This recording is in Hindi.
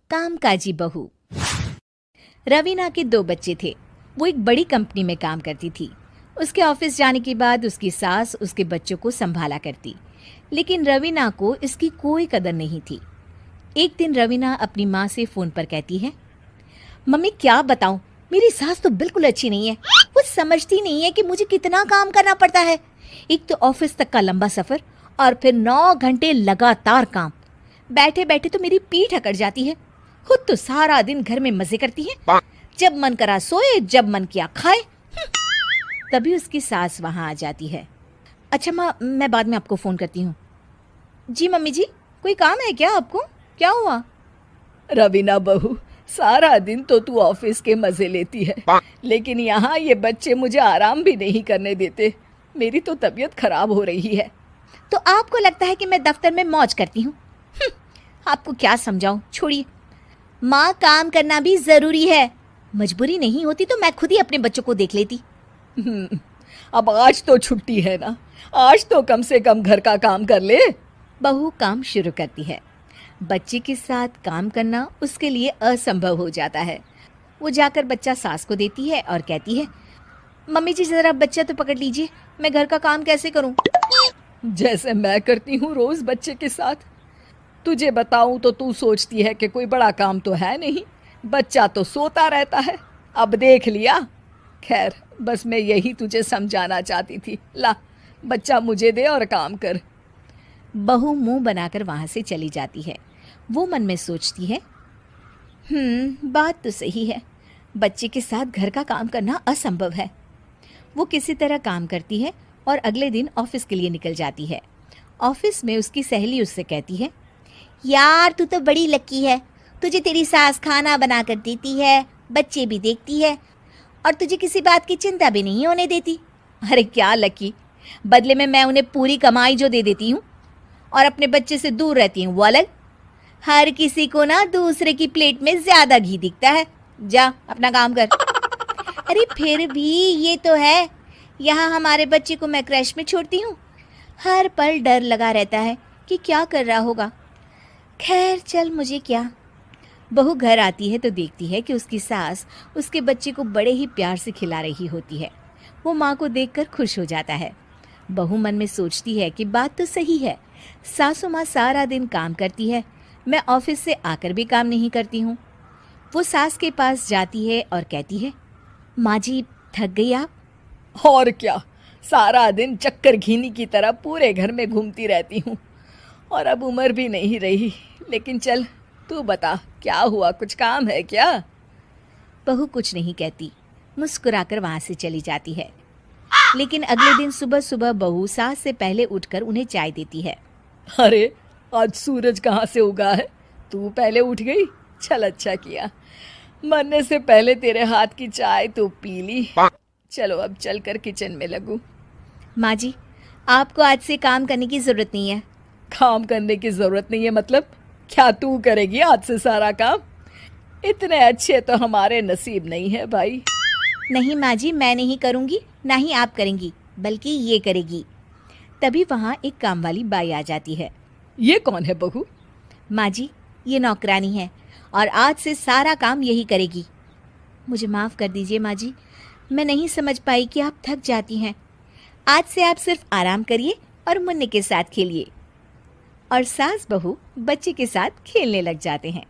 कामकाजी बहू। रवीना के 2 बच्चे थे। वो एक बड़ी कंपनी में काम करती थी। उसके ऑफिस जाने के बाद उसकी सास उसके बच्चों को संभाला करती, लेकिन रवीना को इसकी कोई कदर नहीं थी। एक दिन रवीना अपनी माँ से फोन पर कहती है, मम्मी क्या बताऊं, मेरी सास तो बिल्कुल अच्छी नहीं है। वो समझती नहीं है कि मुझे कितना काम करना पड़ता है। एक तो ऑफिस तक का लंबा सफर और फिर 9 घंटे लगातार काम। बैठे बैठे तो मेरी पीठ अकड़ जाती है। खुद तो सारा दिन घर में मजे करती है, जब मन करा सोए, जब मन किया खाए। तभी उसकी सास वहां आ जाती है। अच्छा माँ, मैं बाद में आपको फोन करती हूँ। जी मम्मी जी, कोई काम है क्या आपको? क्या हुआ? रवीना बहू, सारा दिन तो तू ऑफिस के मजे लेती है, लेकिन यहाँ ये बच्चे मुझे आराम भी नहीं करने देते। मेरी तो तबीयत खराब हो रही है। तो आपको लगता है कि मैं दफ्तर में मौज करती हूँ? आपको क्या समझाऊं, छोड़िए। माँ, काम करना भी जरूरी है। मजबूरी नहीं होती तो मैं खुद ही अपने बच्चों को देख लेती। अब आज तो छुट्टी है ना, आज तो कम से कम घर का काम कर ले। बहू काम शुरू करती है। बच्चे के साथ काम करना उसके लिए असंभव हो जाता है। वो जाकर बच्चा सास को देती है और कहती है, मम्मी जी जरा बच्चा तो पकड़ लीजिए, मैं घर का काम कैसे करूं? जैसे मैं करती हूँ रोज बच्चे के साथ। तुझे बताऊं तो तू सोचती है कि कोई बड़ा काम तो है नहीं, बच्चा तो सोता रहता है। अब देख लिया। खैर, बस मैं यही तुझे समझाना चाहती थी। ला, बच्चा मुझे दे और काम कर। बहू मुंह बनाकर वहां से चली जाती है। वो मन में सोचती है, बात तो सही है, बच्चे के साथ घर का काम करना असंभव है। वो किसी तरह काम करती है और अगले दिन ऑफिस के लिए निकल जाती है। ऑफिस में उसकी सहेली उससे कहती है, यार तू तो बड़ी लकी है, तुझे तेरी सास खाना बना कर देती है, बच्चे भी देखती है और तुझे किसी बात की चिंता भी नहीं होने देती। अरे क्या लकी, बदले में मैं उन्हें पूरी कमाई जो दे देती हूँ और अपने बच्चे से दूर रहती हूँ वो अलग। हर किसी को ना दूसरे की प्लेट में ज्यादा घी दिखता है। जा अपना काम कर। अरे फिर भी ये तो है, यहाँ हमारे बच्चे को मैं क्रैश में छोड़ती हूँ, हर पल डर लगा रहता है कि क्या कर रहा होगा। खैर चल, मुझे क्या। बहू घर आती है तो देखती है कि उसकी सास उसके बच्चे को बड़े ही प्यार से खिला रही होती है। वो माँ को देखकर खुश हो जाता है। बहू मन में सोचती है कि बात तो सही है, सासू माँ सारा दिन काम करती है, मैं ऑफिस से आकर भी काम नहीं करती हूँ। वो सास के पास जाती है और कहती है, माँ जी थक गई आप? और क्या, सारा दिन चक्कर घीनी की तरह पूरे घर में घूमती रहती हूँ और अब उम्र भी नहीं रही। लेकिन चल तू बता, क्या हुआ, कुछ काम है क्या? बहू कुछ नहीं कहती, मुस्कुराकर वहां से चली जाती है। लेकिन अगले दिन सुबह सुबह बहू सास से पहले उठकर उन्हें चाय देती है। अरे आज सूरज कहाँ से उगा है, तू पहले उठ गई। चल अच्छा किया, मरने से पहले तेरे हाथ की चाय तो पी ली। चलो अब चलकर किचन में लगूं। माँ जी, आपको आज से काम करने की जरूरत नहीं है। काम करने की जरूरत नहीं है मतलब? क्या तू करेगी आज से सारा काम? इतने अच्छे तो हमारे नसीब नहीं है भाई। नहीं माँ जी, मैं नहीं करूँगी, ना ही आप करेंगी, बल्कि ये करेगी। तभी वहाँ एक काम वाली बाई आ जाती है। ये कौन है बहू? माँ जी, ये नौकरानी है और आज से सारा काम यही करेगी। मुझे माफ़ कर दीजिए माँ जी, मैं नहीं समझ पाई कि आप थक जाती हैं। आज से आप सिर्फ आराम करिए और मुन्ने के साथ खेलिए। और सास बहू बच्चे के साथ खेलने लग जाते हैं।